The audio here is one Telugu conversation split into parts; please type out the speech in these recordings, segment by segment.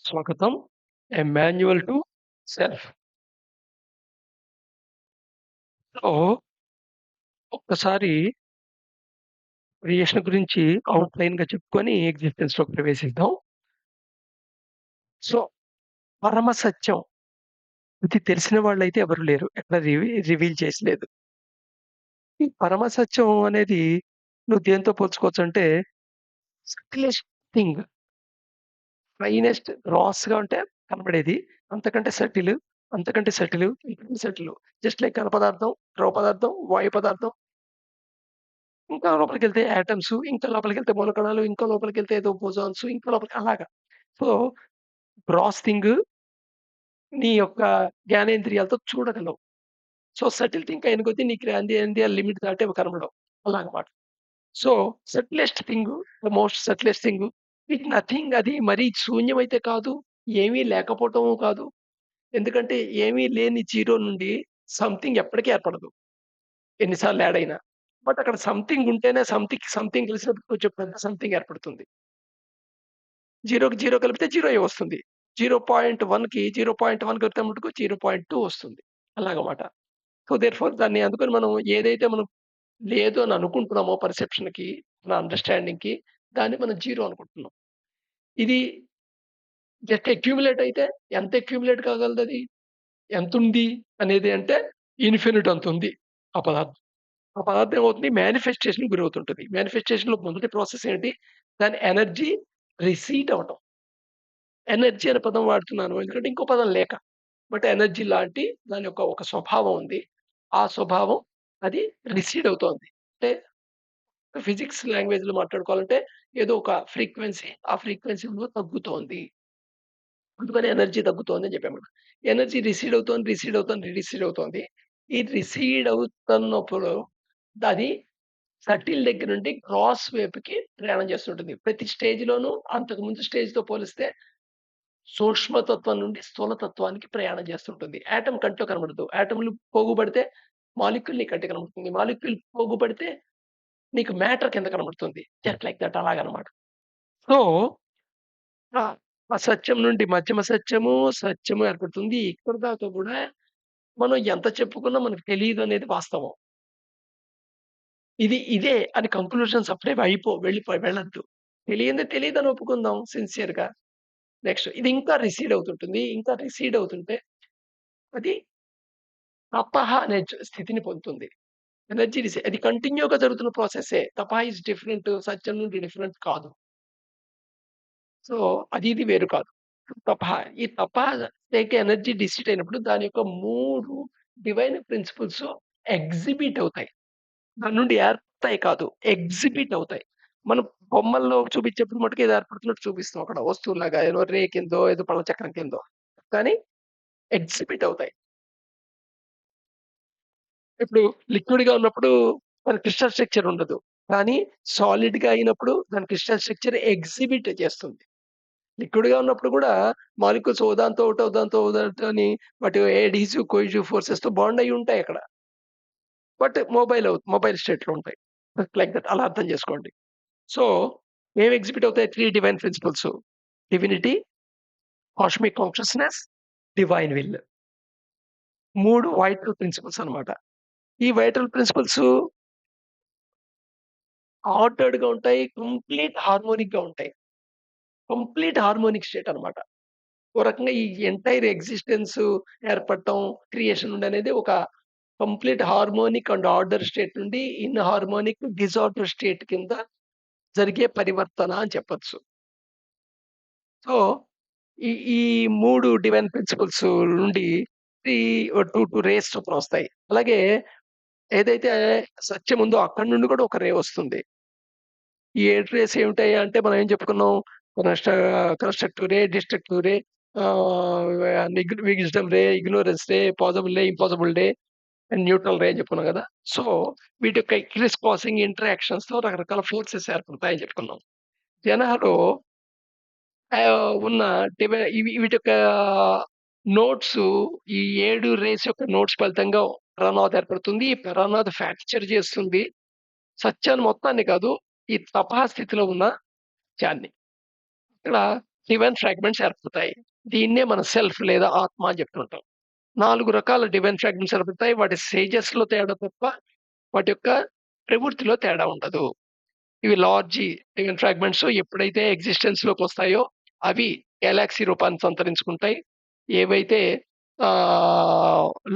స్వాగతం. A manual to self. So, ఒక్కసారి క్రియేషన్ గురించి ఔట్‌లైన్‌గా చెప్పుకొని ఎగ్జిస్టెన్స్‌లోకి ప్రవేశిద్దాం. సో, పరమ సత్యం ఇది తెలిసిన వాళ్ళైతే ఎవరు లేరు. ఎక్కడ రివీల్ చేసి లేదు. ఈ పరమ సత్యం అనేది నువ్వు దేనితో పోల్చుకోవచ్చంటే సటిలెస్ట్ థింగ్, ఫైనెస్ట్ రాస్‌గా ఉంటే కనపడేది. అంతకంటే సటిల్, అంతకంటే సటిల్, ఇంకంటే సటిల్. జస్ట్ లైక్ ఘన పదార్థం, ద్రవ పదార్థం, వాయు పదార్థం ఇంకా లోపలికెళ్తే యాటమ్స్, ఇంకా లోపలికెళ్తే మూలకణాలు, ఇంకా లోపలికెళ్తే ఏదో బోజాన్స్, ఇంకా లోపలికి అలాగా. సో, గ్రాస్ థింగ్ నీ యొక్క జ్ఞానేంద్రియాలతో చూడగలవు. సో, సటిల్ థింగ్ అయిన కొద్దీ నీ జ్ఞానేంద్రియాల లిమిట్ దాటి అవి కనపడవు. అలాగమాట. So, subtlest thing, the most subtlest thing it nothing అది మరీ శూన్యమైతే కాదు, ఏమీ లేకపోవటము కాదు. ఎందుకంటే ఏమీ లేని జీరో నుండి సంథింగ్ ఎప్పటికి ఏర్పడదు. ఎన్ని సార్లు యాడ్ అయినా. బట్ అక్కడ సంథింగ్ ఉంటేనే సంథింగ్ కలిసినప్పుడు కొంచెం పెద్ద సంథింగ్ ఏర్పడుతుంది. 0కి 0 కలిపితే 0 వస్తుంది. 0.1కి 0.1 కలిపితే మటుకు 0.2 వస్తుంది. అలాగమాట. సో, దేర్‌ఫోర్ దాన్ని అందుకని మనం ఏదైతే మనం లేదు అని అనుకుంటున్నామో పర్సెప్షన్‌కి, మన అండర్‌స్టాండింగ్‌కి దాన్ని మనం 0 అనుకుంటున్నాం. ఇది జస్ట్ అక్యుములేట్ అయితే ఎంత అక్యుములేట్ కాగలదది? ఎంతుంది అనేది అంటే ఇన్ఫినిట్ అంతుంది ఆ పదార్థం. ఆ పదార్థం ఏమవుతుంది మానిఫెస్టేషన్‌కి గురవుతుంటది. మానిఫెస్టేషన్‌లో మొదటి ప్రాసెస్ ఏంటి? దాని ఎనర్జీ రిసీట్ అవ్వటం. ఎనర్జీ అనే పదం వాడుతున్నాను. ఎందుకంటే ఇంకో పదం లేక. బట్ ఎనర్జీ లాంటి దాని యొక్క ఒక స్వభావం ఉంది. ఆ స్వభావం అది రిసీడ్ అవుతోంది. అంటే ఫిజిక్స్ లాంగ్వేజ్‌లో మాట్లాడుకోవాలంటే ఏదో ఒక ఫ్రీక్వెన్సీ, ఆ ఫ్రీక్వెన్సీ విలువ తగ్గుతోంది. అందుకని ఎనర్జీ తగ్గుతోంది అని చెప్పామన్నమాట. ఎనర్జీ రిసీడ్ అవుతోంది, రిసీడ్ అవుతోంది, రిసీడ్ అవుతోంది. ఈ రిసీడ్ అవుతున్నప్పుడు అది సటిల్ దగ్గర నుండి గ్రాస్ వైపుకి ప్రయాణం చేస్తుంటుంది. ప్రతి స్టేజ్‌లోనూ అంతకు ముందు స్టేజ్‌తో పోలిస్తే సూక్ష్మతత్వం నుండి స్థూలతత్వానికి ప్రయాణం చేస్తుంటుంది. యాటమ్ కంట్లో కనబడదు. యాటమ్‌లు పోగుబడితే మాలిక్యూల్ నీ కంటికి కనబడుతుంది. మాలిక్యూల్ పోగుబడితే నీకు మ్యాటర్ కింద కనబడుతుంది. జస్ట్ లైక్ దట్ అలాగనమాట. సో, ఆ! ఆ సత్యం నుండి మధ్యమ సత్యము, సత్యము ఏర్పడుతుంది. ఇక్కడి దాకా గూడా మనం ఎంత చెప్పుకున్నా మనకు తెలీదనేది వాస్తవం. ఇదే అని కంక్లూజన్స్ అప్పుడే వెళ్ళొద్దు. తెలియంది తెలీదని ఒప్పుకుందాం సిన్సియర్‌గా. నెక్స్ట్ ఇది ఇంకా రిసీడ్ అవుతుంటుంది. ఇంకా రిసీడ్ అవుతుంటే అది తపః అనే స్థితిని పొందుతుంది. ఎనర్జీ అది కంటిన్యూ‌గా జరుగుతున్న ప్రాసెస్సే. తపః ఈస్ డిఫరెంట్. సత్యం నుండి డిఫరెంట్ కాదు. సో, ఇది వేరు కాదు. తపః ఈ తపః టేక్ ఎనర్జీ డిసిట్ అయినప్పుడు దాని యొక్క 3 డివైన్ ప్రిన్సిపల్స్ ఎగ్జిబిట్ అవుతాయి. దాని నుండి ఏర్పడతాయి కాదు. ఎగ్జిబిట్ అవుతాయి. మనం బొమ్మల్లో చూపించేప్పుడు మటుకు ఏదో ఏర్పడుతున్నట్టు చూపిస్తాం అక్కడ వస్తువులాగా ఏదో రే కిందో, ఏదో పళ్ళ చక్రం కిందో. కానీ ఎగ్జిబిట్ అవుతాయి. ఇప్పుడు లిక్విడ్‌గా ఉన్నప్పుడు దాని క్రిస్టల్ స్ట్రక్చర్ ఉండదు. కానీ సాలిడ్‌గా అయినప్పుడు దాని క్రిస్టల్ స్ట్రక్చర్ ఎగ్జిబిట్ చేస్తుంది. లిక్విడ్‌గా ఉన్నప్పుడు గూడా మాలిక్యూల్స్ ఓ దాంతో అని వాటి అడీసివ్, కొయిసివ్ ఫోర్సెస్‌తో బాండ్ అయ్యి ఉంటాయి అక్కడ. బట్ మొబైల్ స్టేట్‌లో ఉంటాయి. లైక్ దట్ అలా అర్థం చేసుకోండి. సో, ఏవి ఎగ్జిబిట్ అవుతాయి 3 divine principles. Divinity, cosmic consciousness, divine will. 3 vital principles అన్నమాట. ఈ వైటల్ ప్రిన్సిపల్స్ ఆర్డర్డ్‌గా ఉంటాయి. కంప్లీట్ హార్మోనిక్‌గా ఉంటాయి. కంప్లీట్ హార్మోనిక్ స్టేట్ అన్నమాట. ఓ రకంగా ఈ ఎంటైర్ ఎగ్జిస్టెన్స్ ఏర్పడటం, క్రియేషన్ నుండనేది ఒక complete harmonic and order state నుండి ఇన్‌హార్మోనిక్ డిసార్డర్ స్టేట్ కింద జరిగే పరివర్తన అని చెప్పొచ్చు. సో, ఈ 3 డివైన్ ప్రిన్సిపల్స్ నుండి ఈ 2 రేస్ చొప్పునొస్తాయి. అలాగే ఏదైతే సత్యం ఉందో అక్కడి నుండి కూడా ఒక రే వస్తుంది. ఈ 7 రేస్ ఏమిటాయి అంటే మనం ఏం చెప్పుకున్నాం? కన్‌స్ట్ర constructive ray, destructive ray, wisdom ray, ignorance ray, possible ray, impossible ray and neutral ray అని చెప్పుకున్నాం గదా! సో, వీటి యొక్క క్రిస్ క్రాసింగ్ ఇంటరాక్షన్స్‌తో రకరకాల ఫోర్సెస్ ఏర్పడతాయని చెప్పుకున్నాం. జనాలు ఉన్న వీటి యొక్క నోట్సు ఈ 7 రేస్ యొక్క నోట్స్ ఫలితంగా ప్రాణవాతం ఏర్పడుతుంది. ఈ ప్రాణవాతం ఫ్రాక్చర్ చేస్తుంది. సత్యాన్ని మొత్తాన్ని కాదు, ఈ తపా స్థితిలో ఉన్న సత్యాన్ని. ఇక్కడ డివైన్ ఫ్రాగ్మెంట్స్ ఏర్పడతాయి. దీన్నే మనం సెల్ఫ్ లేదా ఆత్మ అని చెప్తుంటాం. 4 రకాల డివైన్ ఫ్రాగ్మెంట్స్ ఏర్పడతాయి. వాటి స్టేజెస్‌లో తేడా తప్ప వాటి యొక్క ప్రవృత్తిలో తేడా ఉండదు. ఇవి లార్జ్ డివైన్ ఫ్రాగ్మెంట్స్ ఎప్పుడైతే ఎగ్జిస్టెన్స్‌లోకొస్తాయో అవి గెలాక్సీ రూపాన్ని సంతరించుకుంటాయి. ఏవైతే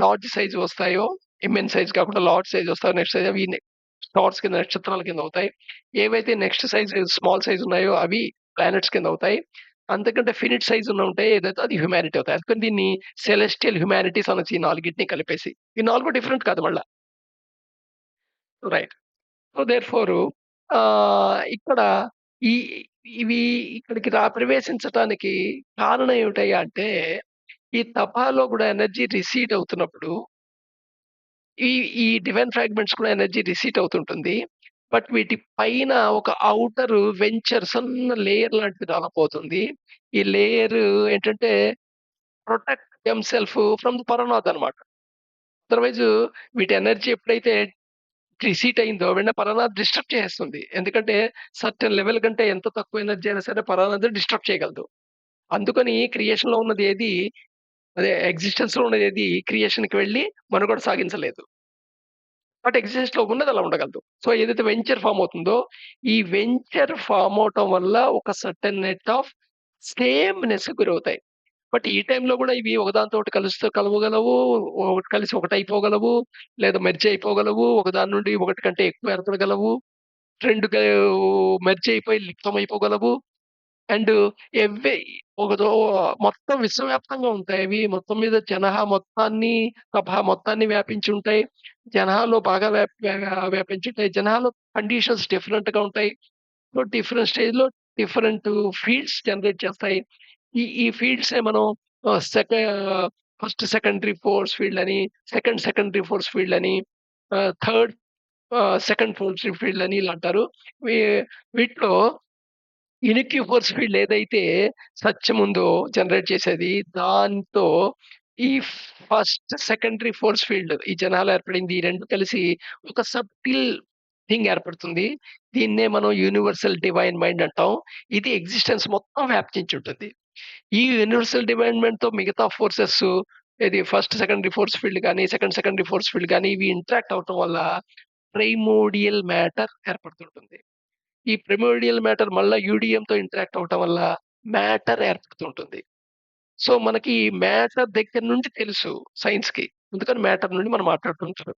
లార్జ్ సైజ్ వస్తాయో, ఇమ్మెన్స్ సైజ్ కాకుండా లార్జ్ సైజ్ వస్తాయో నెక్స్ట్ సైజ్ అవి స్టార్స్ కింద నక్షత్రాల కింద అవుతాయి. ఏవైతే నెక్స్ట్ సైజ్ స్మాల్ సైజ్ ఉన్నాయో అవి ప్లానెట్స్ కింద అవుతాయి. అంతకంటే ఫినిట్ సైజ్ ఉంటాయి ఏదైతే అది హ్యుమానిటీ అవుతాయి. అందుకని దీన్ని సెలెస్టియల్ హ్యుమానిటీస్ అనొచ్చు ఈ నాలుగిటిని కలిపేసి. ఈ 4 డిఫరెంట్ కాదు మళ్ళా. రైట్. సో, దేర్‌ఫోరు ఇక్కడ ఈ ఇవి ఇక్కడికి ప్రవేశించటానికి కారణం ఏమిటయ్యా అంటే, ఈ తపాలో గూడా ఎనర్జీ రిసీడ్ అవుతున్నప్పుడు, ఈ ఈ డివైన్ ఫ్రాగ్మెంట్స్ కూడా ఎనర్జీ రిసీట్ అవుతుంటుంది. బట్ వీటి పైన ఒక ఔటర్ వెంచర్ సన్న లేయర్ లాంటిది డెవలప్ అవుతుంది. ఈ లేయర్ ఏంటంటే, ప్రొటెక్ట్ దెమ్‌సెల్ఫ్ ఫ్రమ్ ది పరనాథ్ అన్నమాట. అదర్‌వైజు వీటి ఎనర్జీ ఎప్పుడైతే రిసీట్ అయిందో వెంటనే పరాన్నది డిస్టర్బ్ చేసేస్తుంది. ఎందుకంటే సర్టెన్ లెవెల్ కంటే ఎంత తక్కువ ఎనర్జీ అయినా సరే పరాన్నది డిస్టర్బ్ చేయగలదు. అందుకని క్రియేషన్‌లో ఉన్నది ఏది అదే ఎగ్జిస్టెన్స్‌లో ఉన్నది ఏది క్రియేషన్‌కి వెళ్లి మనుగడ సాగించలేదు. బట్ ఎగ్జిస్టెన్స్‌లో ఉన్నది అలా ఉండగలదు. సో, ఏదైతే వెంచర్ ఫార్మ్ అవుతుందో, ఈ వెంచర్ ఫార్మ్ అవ్వటం వల్ల ఒక సర్టెన్ నెట్ ఆఫ్ సేమ్‌నెస్‌కి గురవుతాయి. బట్ ఈ టైంలో గూడా ఇవి ఒకదానితో ఒకటి కలవగలవు. ఒకటి కలిసి ఒకటయిపోగలవు. లేదా మెర్జ్ అయిపోగలవు. ఒకదాని నుండి ఒకటి కంటే ఎక్కువ ఏర్పడగలవు. 2 మెర్జ్ అయిపోయి లిప్తమైపోగలవు. అండ్ ఎవ్వే ఒకదో మొత్తం విశ్వవ్యాప్తంగా ఉంటాయవి. మొత్తం మీద మొత్తాన్ని, మొత్తాన్ని వ్యాపించి ఉంటాయి. జనాల్లో బాగా వ్యాపించుంటాయి. జనాల్లో కండిషన్స్ డిఫరెంట్‌గా ఉంటాయి. సో, డిఫరెంట్ స్టేజ్‌లో డిఫరెంట్ ఫీల్డ్స్ జనరేట్ చేస్తాయి. ఈ ఫీల్డ్సే మనం ఆహ్, సెక ఫస్ట్ సెకండరీ ఫోర్స్ ఫీల్డ్ అని, సెకండరీ ఫోర్స్ ఫీల్డ్ అని, థర్డ్ సెకండ్ ఫోర్స్ ఫీల్డ్ అని ఇలా అంటారు. వీ వీటిలో యూనిటీ ఫోర్స్ ఫీల్డ్ ఏదైతే సత్యం ఉందో జనరేట్ చేసేది, దాంతో ఈ ఫస్ట్ సెకండరీ ఫోర్స్ ఫీల్డ్ ఈ జనాల్లో ఏర్పడింది. ఈ 2 కలిసి ఒక సబ్టిల్ థింగ్ ఏర్పడుతుంది. దీన్నే మనం యూనివర్సల్ డివైన్ మైండ్ అంటాం. ఇది ఎగ్జిస్టెన్స్ మొత్తం వ్యాపించుంటుంది. ఈ యూనివర్సల్ డివైన్‌మెంట్‌తో మిగతా ఫోర్సెస్ ఏది ఫస్ట్ సెకండరీ ఫోర్స్ ఫీల్డ్ గాని, సెకండరీ ఫోర్స్ ఫీల్డ్ గాని ఇవి ఇంటరాక్ట్ అవ్వటం వల్ల ప్రైమోర్డియల్ మ్యాటర్ ఏర్పడుతుంటుంది. ఈ ప్రిమోర్డియల్ మ్యాటర్ మళ్ళా యూడిఎంతో ఇంటరాక్ట్ అవ్వటం వల్ల మ్యాటర్ ఏర్పడుతుంటుంది. సో, మనకి మ్యాటర్ దగ్గర నుండి తెలుసు సైన్స్‌కి. అందుకని మ్యాటర్ నుండి మనం మాట్లాడుతుంటాం.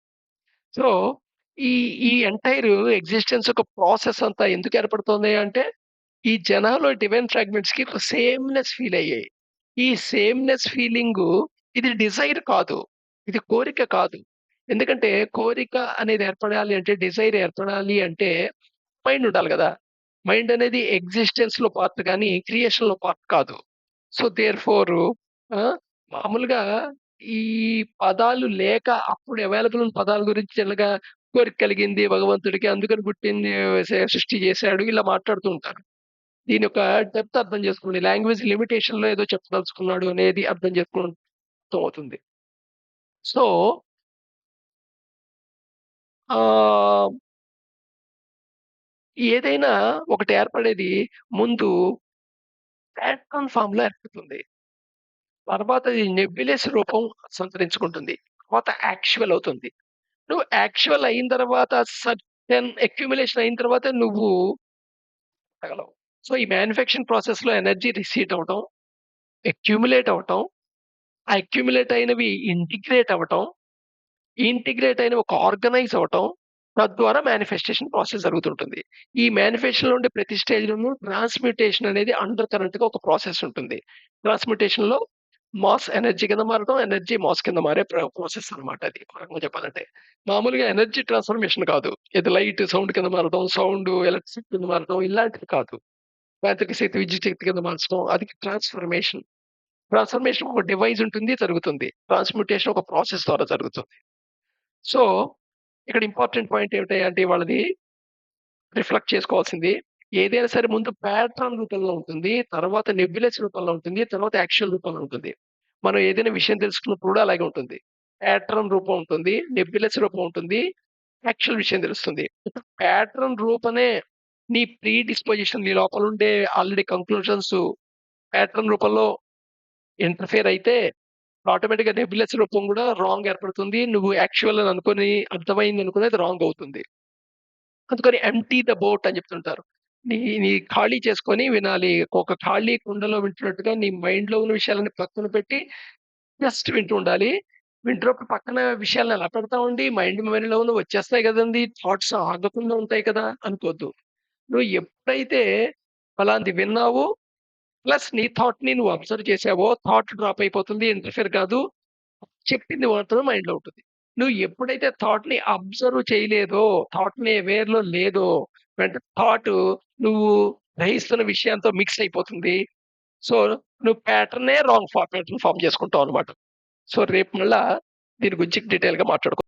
సో, ఈ ఈ ఎంటైర్ ఎగ్జిస్టెన్స్ ఒక ప్రాసెస్ అంతా ఎందుకు ఏర్పడుతోంది అంటే, ఈ జనాల్లో డివైన్ ఫ్రాగ్మెంట్స్‌కి ఒక సేమ్‌నెస్ ఫీల్ అయ్యాయి. ఈ సేమ్‌నెస్ ఫీలింగు ఇది డిజైర్ కాదు. ఇది కోరిక కాదు. ఎందుకంటే కోరిక అనేది ఏర్పడాలి అంటే, డిజైర్ ఏర్పడాలి అంటే మైండ్ ఉండాలి గదా! మైండ్ అనేది ఎగ్జిస్టెన్స్‌లో పార్ట్ గాని, క్రియేషన్‌లో పార్ట్ కాదు. సో, దేర్‌ఫోర్ మామూలుగా ఈ పదాలు లేక అప్పుడు అవైలబుల్ ఉన్న పదాల గురించి చిన్నగా కోరిక కలిగింది భగవంతుడికి అందుకని పుట్టింది సృష్టి చేశాడు ఇలా మాట్లాడుతూ ఉంటారు. దీని యొక్క డెప్త్ అర్థం చేసుకోండి. లాంగ్వేజ్ లిమిటేషన్‌లో ఏదో చెప్పదలుచుకున్నాడు అనేది అర్థం చేసుకోవడం అర్థమవుతుంది. సో, ఆహ్, ఏదైనా ఒకటి ఏర్పడేది ముందు ప్యాట్రన్ ఫార్మ్‌లో ఏర్పడుతుంది. తర్వాత ఈ నెబ్యులస్ రూపం సంతరించుకుంటుంది. తర్వాత యాక్చువల్ అవుతుంది. నువ్వు యాక్చువల్ అయిన తర్వాత సర్టెన్ అక్యుములేషన్ అయిన తర్వాత నువ్వు తగలవు. సో, ఈ మ్యానుఫ్యాక్చరింగ్ ప్రాసెస్‌లో ఎనర్జీ రిసీట్ అవ్వటం, అక్యుములేట్ అవ్వటం, ఆ అక్యుములేట్ అయినవి ఇంటిగ్రేట్ అవ్వటం, ఈ ఇంటిగ్రేట్ అయినవి ఒక ఆర్గనైజ్ అవ్వటం, తద్వారా మ్యానిఫెస్టేషన్ ప్రాసెస్ జరుగుతుంటుంది. ఈ మేనిఫెస్టేషన్‌లో ఉండే ప్రతి స్టేజ్‌లోనూ ట్రాన్స్‌మ్యుటేషన్ అనేది అండర్ కరెంట్‌గా ఒక ప్రాసెస్ ఉంటుంది. ట్రాన్స్‌మ్యుటేషన్‌లో మాస్ ఎనర్జీ కింద మారడం, ఎనర్జీ మాస్ కింద మారే ప్రాసెస్ అన్నమాట అది. ఒక రకంగా చెప్పాలంటే. మామూలుగా ఎనర్జీ ట్రాన్స్‌ఫర్మేషన్ కాదు. ఏదో లైట్ సౌండ్ కింద మారడం, సౌండ్ ఎలక్ట్రిసిటీ కింద మారడం ఇలాంటివి కాదు. యాంత్రిక శక్తి విద్యుత్ శక్తి కింద మార్చడం అది ట్రాన్స్‌ఫర్మేషన్. ట్రాన్స్‌ఫర్మేషన్ ఒక డివైస్ ఉంటుంది జరుగుతుంది. ట్రాన్స్‌మ్యుటేషన్ ఒక ప్రాసెస్ ద్వారా జరుగుతుంది. సో, ఇక్కడ ఇంపార్టెంట్ పాయింట్ ఏమిటంటే వాళ్ళది రిఫ్లెక్ట్ చేసుకోవాల్సింది. ఏదైనా సరే ముందు ప్యాట్రన్ రూపంలో ఉంటుంది. తర్వాత నెబ్యులస్ రూపంలో ఉంటుంది. తర్వాత యాక్చువల్ రూపంలో ఉంటుంది. మనం ఏదైనా విషయం తెలుసుకున్నప్పుడు కూడా అలాగే ఉంటుంది. ప్యాట్రన్ రూపం ఉంటుంది. నెబ్యులస్ రూపం ఉంటుంది. యాక్చువల్ విషయం తెలుస్తుంది. ప్యాట్రన్ రూపమే నీ ప్రీ డిస్పోజిషన్ నీ లోపలుండే ఆల్రెడీ కంక్లూజన్స్ ప్యాటర్న్ రూపంలో ఇంటర్ఫియర్ అయితే ఆటోమేటిక్‌గా నెబ్యులస్ రూపం గూడా రాంగ్ ఏర్పడుతుంది. నువ్వు యాక్చువల్ అని అనుకోని అర్థమైందనుకుని అది రాంగ్ అవుతుంది. అందుకని ఎంప్టీ ద బోట్ అని చెప్తుంటారు. నీ నీ ఖాళీ చేసుకొని వినాలి. ఒక ఖాళీ కుండలో వింటున్నట్టుగా నీ మైండ్‌లో ఉన్న విషయాలన్నీ పక్కన పెట్టి జస్ట్ వింటూ ఉండాలి. వింటున్నప్పుడు పక్కన విషయాలను ఎలా పెడతామండి మైండ్ మెమరీలో ఉన్న వచ్చేస్తాయి గదండీ! థాట్స్ ఆగకుండా ఉంటాయి కదా! అనుకోద్దు. నువ్వు ఎప్పుడైతే ఫలాంది విన్నావో ప్లస్ నీ థాట్‌ని నువ్వు అబ్జర్వ్ చేసావో థాట్ డ్రాప్ అయిపోతుంది. ఇంటర్ఫియర్ కాదు. చెప్పింది మాత్రం మైండ్‌లో ఉంటది. నువ్వు ఎప్పుడైతే థాట్‌ని అబ్జర్వ్ చేయలేదో, థాట్‌ని అవేర్‌లో లేదో, థాటు నువ్వు గ్రహిస్తున్న విషయంతో మిక్స్ అయిపోతుంది. సో, నువ్వు ప్యాటర్నే రాంగ్ ప్యాటర్న్ ఫార్మ్ చేసుకుంటావనమాట. సో, రేపు మళ్ళా దీని గురించి డీటెయిల్‌గా మాట్లాడుకుందాం.